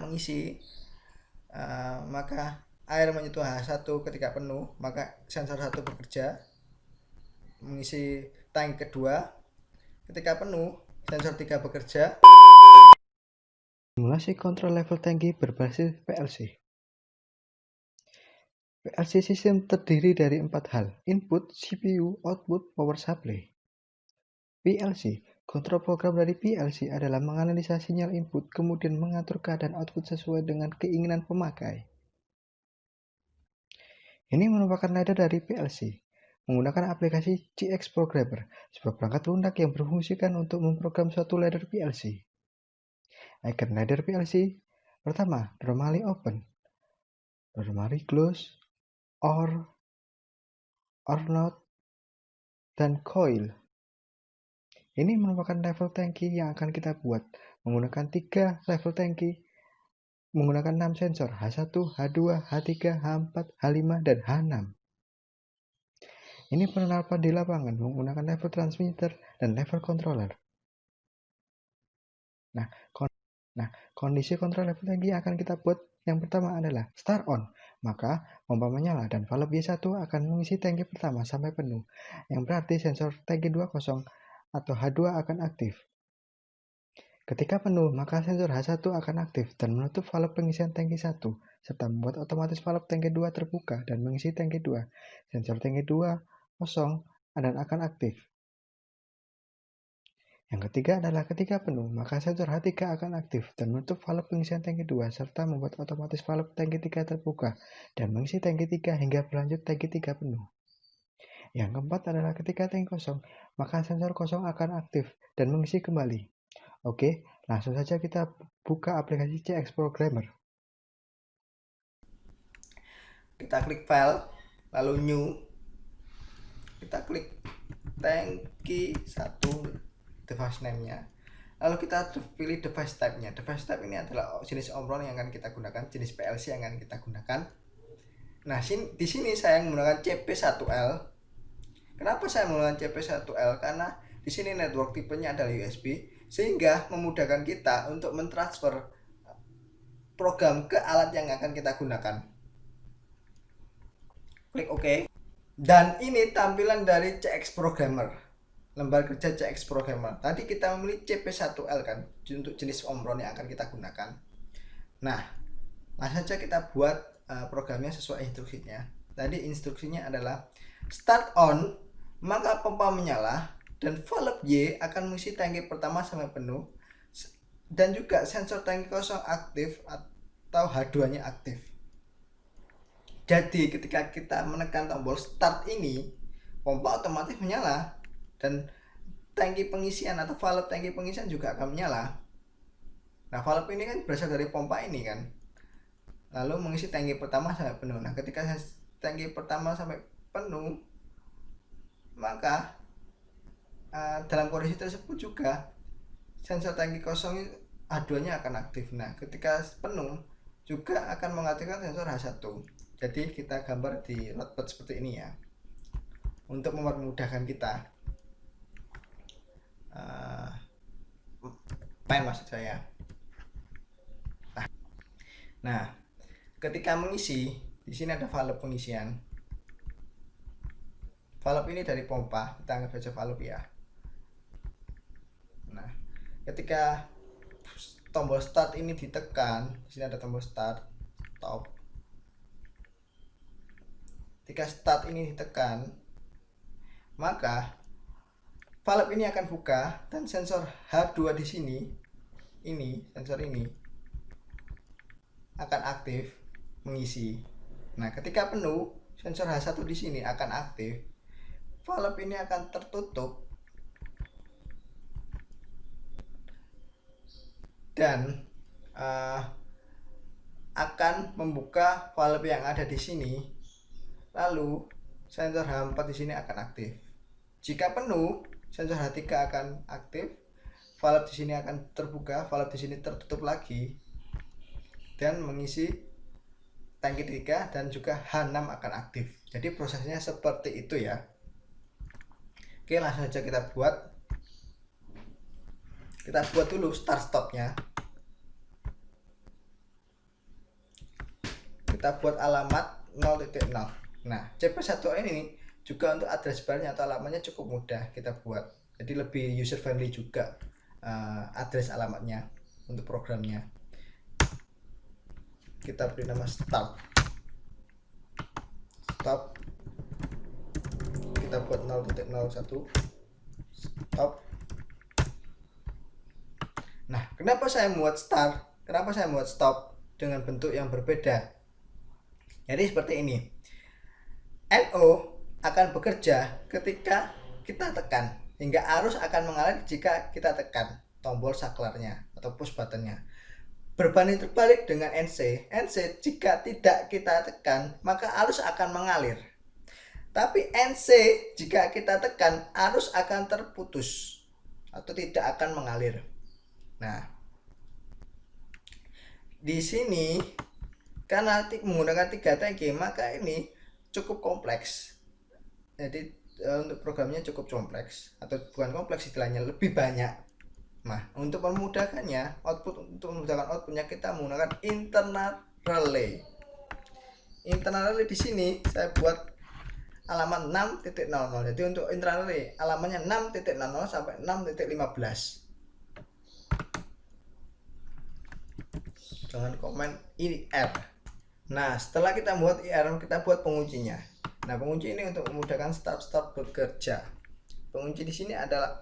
mengisi, maka air menyentuh H1 ketika penuh, maka sensor 1 bekerja mengisi tank kedua. Ketika penuh, sensor 3 bekerja. Simulasi kontrol level tangki berbasis PLC. PLC sistem terdiri dari 4 hal: input, CPU, output, power supply. PLC. Kontrol program dari PLC adalah menganalisa sinyal input, kemudian mengatur keadaan output sesuai dengan keinginan pemakai. Ini merupakan ladder dari PLC, menggunakan aplikasi CX Programmer, sebuah perangkat lunak yang berfungsikan untuk memprogram suatu ladder PLC. Icon ladder PLC pertama, normally open, normally close, or not, dan coil. Ini merupakan level tangki yang akan kita buat menggunakan 3 level tangki, menggunakan 6 sensor H1, H2, H3, H4, H5, dan H6. Ini penerapan di lapangan menggunakan level transmitter dan level controller. Nah, kondisi kontrol level tangki yang akan kita buat yang pertama adalah start on, maka pompa menyala dan valve Y1 akan mengisi tangki pertama sampai penuh, yang berarti sensor tangki 2 kosong atau H2 akan aktif. Ketika penuh, maka sensor H1 akan aktif dan menutup valve pengisian tangki 1, serta membuat otomatis valve tangki 2 terbuka dan mengisi tangki 2. Sensor tangki 2 kosong dan akan aktif. Yang ketiga adalah ketika penuh, maka sensor H3 akan aktif dan menutup valve pengisian tangki 2 serta membuat otomatis valve tangki 3 terbuka dan mengisi tangki 3 hingga berlanjut tangki 3 penuh. Yang keempat adalah ketika tangki kosong, maka sensor kosong akan aktif dan mengisi kembali. Oke, langsung saja kita buka aplikasi CX Programmer. Kita klik file, lalu new. Kita klik tangki 1, device name-nya. Lalu kita pilih device type-nya. Device type ini adalah jenis omron yang akan kita gunakan, jenis PLC yang akan kita gunakan. Nah, di sini saya menggunakan CP1L. Kenapa saya menggunakan CP1L? Karena di sini network tipenya adalah USB, sehingga memudahkan kita untuk mentransfer program ke alat yang akan kita gunakan. Klik OK. Dan ini tampilan dari CX Programmer, lembar kerja CX Programmer. Tadi kita memilih CP1L kan, untuk jenis omron yang akan kita gunakan. Nah, langsung saja kita buat programnya sesuai instruksinya. Tadi instruksinya adalah start on, maka pompa menyala dan valve Y akan mengisi tangki pertama sampai penuh, dan juga sensor tangki kosong aktif atau H2-nya aktif. Jadi ketika kita menekan tombol start ini, pompa otomatis menyala dan tangki pengisian atau valve tangki pengisian juga akan menyala. Nah, valve ini kan berasal dari pompa ini kan, lalu mengisi tangki pertama sampai penuh. Nah, ketika tangki pertama sampai penuh, maka dalam kondisi tersebut juga sensor tangki kosong H2-nya akan aktif. Nah, ketika penuh juga akan mengaktifkan sensor H1. Jadi kita gambar di notepad seperti ini ya, untuk mempermudahkan kita main maksud saya. Nah, ketika mengisi, di sini ada valve pengisian. Valve ini dari pompa, kita anggap saja valve ya. Nah, ketika tombol start ini ditekan, di sini ada tombol start, stop. Ketika start ini ditekan, maka valve ini akan buka dan sensor H2 di sini, sensor ini akan aktif mengisi. Nah, ketika penuh, sensor H1 di sini akan aktif. Valve ini akan tertutup dan akan membuka valve yang ada di sini. Lalu sensor H4 di sini akan aktif. Jika penuh, sensor H3 akan aktif. Valve di sini akan terbuka, valve di sini tertutup lagi dan mengisi tangki 3 dan juga H6 akan aktif. Jadi prosesnya seperti itu ya. Oke, langsung saja kita buat. Kita buat dulu start stopnya. kita buat alamat 0.0. Nah, CP1 ini juga untuk address barnya atau alamatnya cukup mudah kita buat. Jadi lebih user friendly juga address alamatnya untuk programnya. Kita beri nama start. Kita buat 0.01 stop. Nah, kenapa saya membuat start? Kenapa saya membuat stop dengan bentuk yang berbeda? Jadi seperti ini. NO akan bekerja ketika kita tekan, hingga arus akan mengalir jika kita tekan tombol saklarnya atau push buttonnya. Berbanding terbalik dengan NC jika tidak kita tekan maka arus akan mengalir. Tapi NC jika kita tekan arus akan terputus atau tidak akan mengalir. Nah, di sini karena menggunakan 3 tangki maka ini cukup kompleks. Jadi untuk programnya cukup kompleks, atau bukan kompleks istilahnya, lebih banyak. Nah, untuk memudahkannya, untuk memudahkan outputnya kita menggunakan internal relay. Internal relay di sini saya buat alamat 6.00. Jadi untuk internal relay alamatnya 6.00 sampai 6.15. Jangan komen IR. Nah, setelah kita buat IR, kita buat penguncinya. Nah, pengunci ini untuk memudahkan start bekerja. Pengunci di sini adalah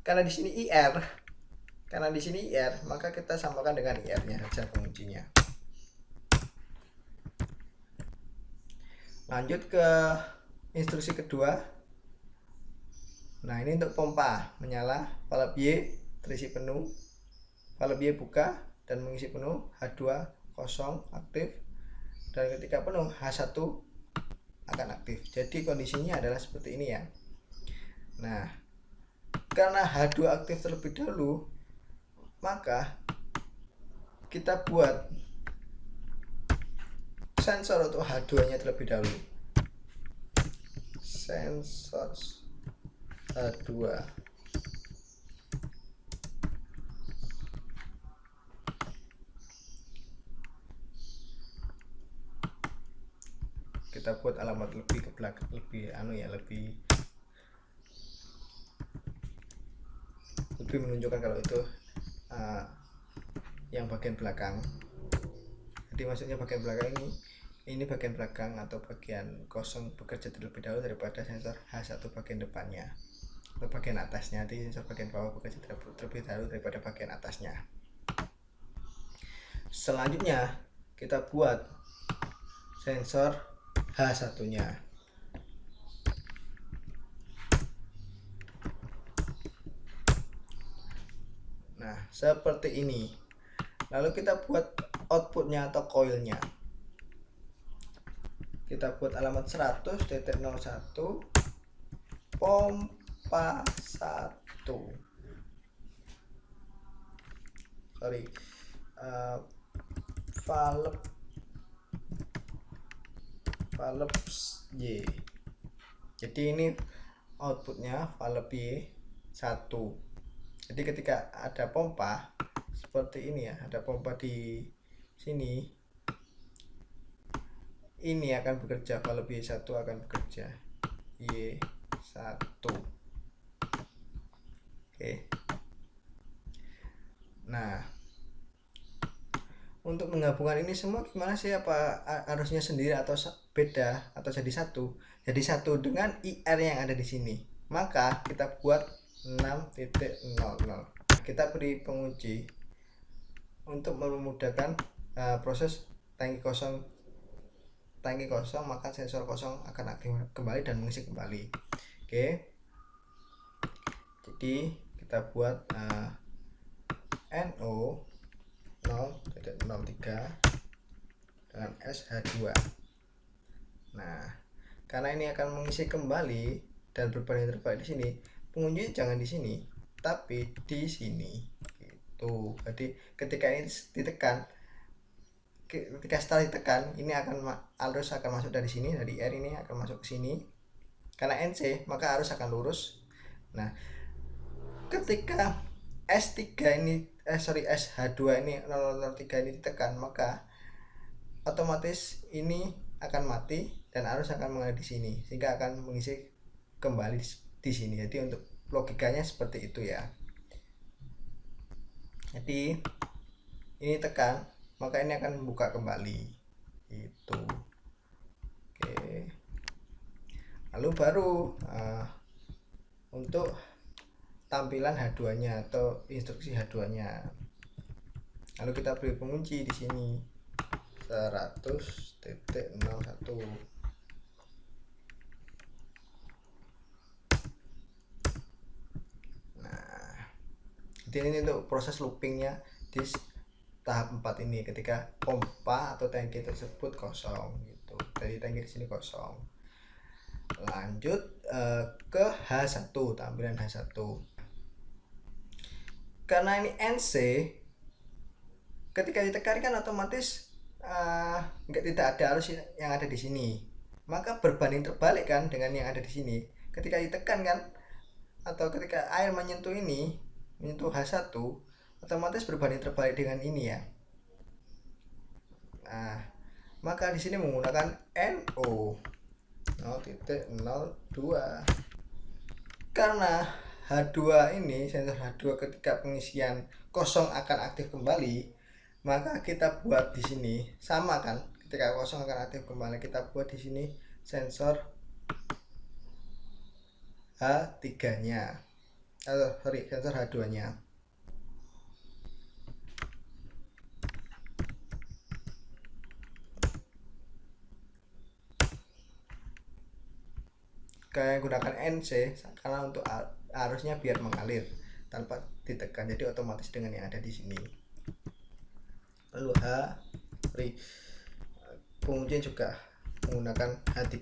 karena di sini IR, maka kita samakan dengan IR-nya saja penguncinya. Lanjut ke instruksi kedua. Nah, ini untuk pompa menyala, valve Y terisi penuh, valve Y buka dan mengisi penuh, H2 kosong aktif, dan ketika penuh H1 akan aktif. Jadi kondisinya adalah seperti ini ya. Nah, karena H2 aktif terlebih dahulu, maka kita buat sensor untuk H2 nya terlebih dahulu. Sensor H2. Kita buat alamat lebih ke belakang, lebih menunjukkan kalau itu yang bagian belakang. Jadi maksudnya bagian belakang ini bagian belakang atau bagian kosong bekerja terlebih dahulu daripada sensor H1 bagian depannya atau bagian atasnya. Jadi sensor bagian bawah bekerja terlebih dahulu daripada bagian atasnya. Selanjutnya kita buat sensor H1 nya. Nah, seperti ini. Lalu kita buat outputnya atau coilnya. Kita buat alamat 100.01 pompa 1. Valve Y. Jadi ini outputnya valve Y 1. Jadi ketika ada pompa seperti ini ya, ada pompa di sini, ini akan bekerja, valve Y1 akan bekerja, Y1. Oke. Nah, untuk menggabungkan ini semua gimana sih? Apa harusnya sendiri atau beda atau jadi satu? Jadi satu dengan IR yang ada di sini. Maka kita buat 6.00. Kita beri pengunci untuk memudahkan proses tangki kosong, maka sensor kosong akan aktif kembali dan mengisi kembali. Oke. Jadi kita buat NO 0.03 dengan SH2. Nah, karena ini akan mengisi kembali dan berbanding terbalik di sini, pengunci jangan di sini, tapi di sini. Gitu. Jadi ketika ini ditekan, ketika setelah ditekan, ini arus akan masuk dari sini, dari R ini akan masuk ke sini. Karena NC, maka arus akan lurus. Nah, ketika SH2 ini 003 ini ditekan, maka otomatis ini akan mati dan arus akan mengalir di sini sehingga akan mengisi kembali di sini. Jadi untuk logikanya seperti itu ya. Jadi ini tekan, maka ini akan membuka kembali. Itu. Oke. Lalu baru untuk tampilan H2-nya atau instruksi H2-nya. Lalu kita beri pengunci di sini 100.01. Nah, jadi ini untuk proses loopingnya di tahap 4 ini ketika pompa atau tangki tersebut kosong gitu. Jadi tangki di sini kosong. Lanjut ke H1, tampilan H1. Karena ini NC, ketika ditekan kan otomatis tidak ada arus yang ada di sini, maka berbanding terbalik kan dengan yang ada di sini. Ketika ditekan kan, atau ketika air menyentuh ini, menyentuh H1, otomatis berbanding terbalik dengan ini ya. Nah, maka di sini menggunakan NO 0.02. Karena H2 ini, sensor H2 ketika pengisian kosong akan aktif kembali, maka kita buat di sini sama kan, ketika kosong akan aktif kembali, kita buat di sini sensor H3-nya. Sensor H2-nya. Kayak gunakan NC karena untuk arusnya biar mengalir tanpa ditekan, jadi otomatis dengan yang ada di sini. Lalu penguncian juga menggunakan H3.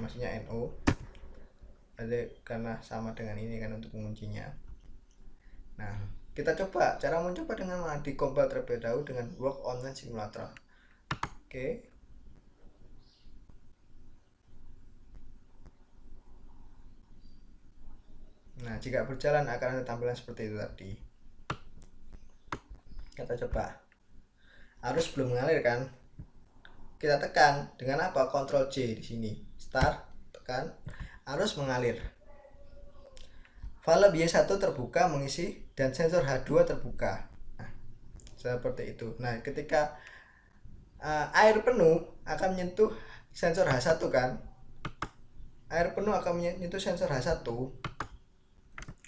Maksudnya NO. Jadi karena sama dengan ini kan untuk penguncinya. Nah, kita coba cara mencoba dengan di compile terlebih dahulu dengan work online simulator. Oke. Nah, jika berjalan akan ada tampilan seperti itu tadi. Kita coba. Arus belum mengalir kan? Kita tekan dengan apa? Ctrl J di sini. Start, tekan. Arus mengalir. Valve Y1 terbuka mengisi dan sensor H2 terbuka. Nah, seperti itu. Nah, ketika air penuh akan menyentuh sensor H1 kan? Air penuh akan menyentuh sensor H1.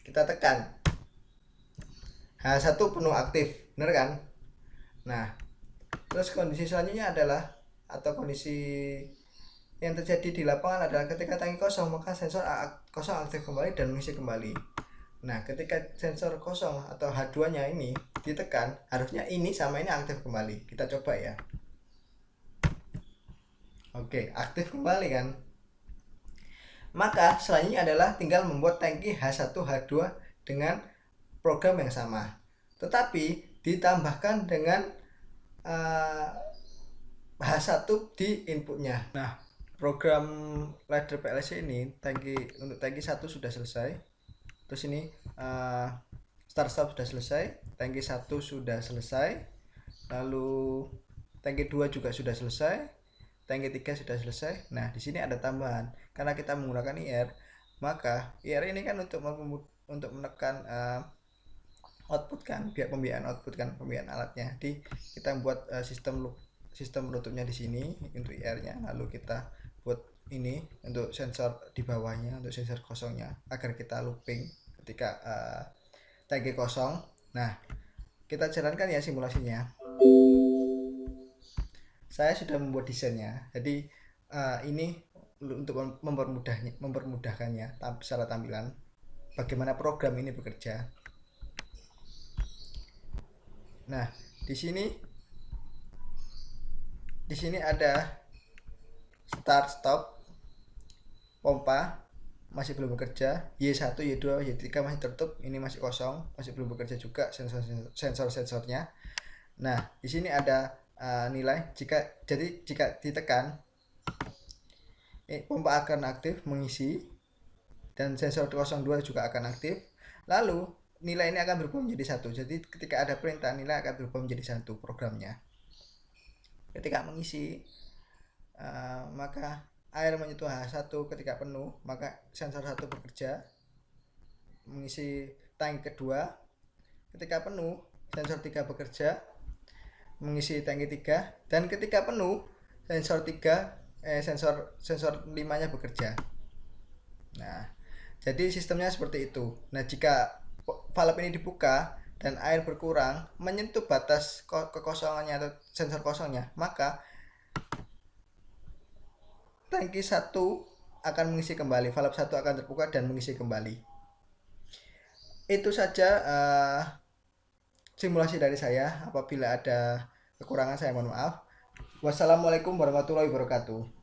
Kita tekan. H1 penuh aktif, benar kan? Nah, terus kondisi selanjutnya adalah, atau kondisi yang terjadi di lapangan adalah ketika tangki kosong maka sensor kosong aktif kembali dan mengisi kembali. Nah, ketika sensor kosong atau H2-nya ini ditekan, harusnya ini sama ini aktif kembali. Kita coba ya. Oke, aktif kembali kan? Maka selanjutnya adalah tinggal membuat tangki H1 H2 dengan program yang sama, tetapi ditambahkan dengan H1 di inputnya. Nah, program ladder PLC ini untuk tangki 1 sudah selesai. Terus ini start stop sudah selesai, tangki 1 sudah selesai, lalu tangki 2 juga sudah selesai, tangki 3 sudah selesai. Nah, di sini ada tambahan karena kita menggunakan IR, maka IR ini kan untuk menekan output kan, biar pembiayaan output kan, pembiayaan alatnya. Jadi kita buat sistem penutupnya di sini untuk IR-nya, lalu kita buat ini untuk sensor di bawahnya, untuk sensor kosongnya agar kita looping ketika tangki kosong. Nah, kita jalankan ya simulasinya. Saya sudah membuat desainnya, jadi ini untuk mempermudahkannya secara tampilan, bagaimana program ini bekerja. Nah, di sini ada start stop, pompa masih belum bekerja, Y1, Y2, Y3 masih tertutup, ini masih kosong, masih belum bekerja juga sensor-sensornya. Nah, di sini ada nilai jika ditekan pompa akan aktif mengisi, dan sensor 02 juga akan aktif. Lalu nilai ini akan berubah menjadi 1. Jadi ketika ada perintah, nilai akan berubah menjadi 1 programnya. Ketika mengisi, maka air menyentuh H1 ketika penuh, maka sensor 1 bekerja mengisi tangki kedua. Ketika penuh, sensor 3 bekerja mengisi tangki 3, dan ketika penuh sensor 5-nya bekerja. Nah, jadi sistemnya seperti itu. Nah, jika valve ini dibuka dan air berkurang menyentuh batas kekosongannya atau sensor kosongnya, maka tangki 1 akan mengisi kembali, valve 1 akan terbuka dan mengisi kembali. Itu saja simulasi dari saya. Apabila ada kekurangan saya mohon maaf. Wassalamualaikum warahmatullahi wabarakatuh.